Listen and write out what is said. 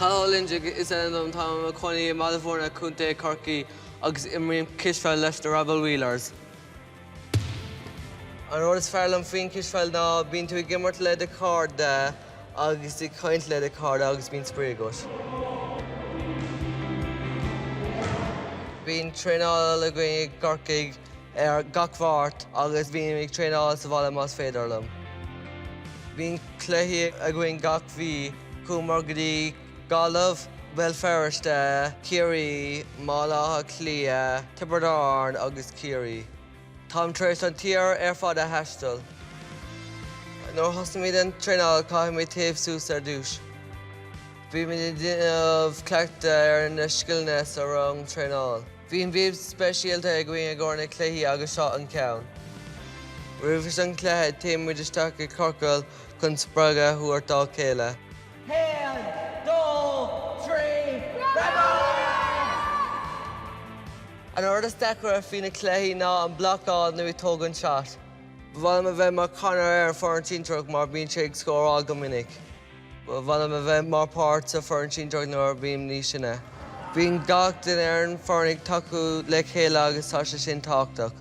Chathal Ó Loingsigh is an táim chunaí Malahórna cúntae Chorcaí agus Imríonn Cispheil leis de rabal wheelers. An rud is fearlam faoin Cispheil ná bíonn tú ag gimmart le de cairde agus ag caint le de cairde agus bíonn spríogat. Bíonn tréáil a going ag Chorcaí gach bhart agus bíonn ag tréáil sa bhaile más féidirlam. Bíonn cléithí a going gach bhí cúmar go dtí gclub, Belferiste, Ciarraí, Málatha Clia, Tibreán agus Ciarraí. Táim tréis an tír fad a heistil. Nuair thosaigh míad an tréáil caithfidh mé taobh suas ar dúis. Bhí mé déanamh cleachta na sciilne sa rang tréáil. Bhíonn bhíomh speisialta a going agóir na cléithí agus seo an ceann. Roimhis an cléithe taobh muid isteach i Chorcaí chun spreagadh thuair dá chéile. An orda stachar a fina cléithí ná an blocáil nu tógan seat. Bhhailm a bheith mar canar ar forantíntreach mar bíonn sé ag scóráil go minic. Bhhailm a bheith mar páirt sa forantíntreach nuair bíonn ní sinne. Bhíonn gach duine ar an foranigh tacu le chéile agus tá sé sin táchtach.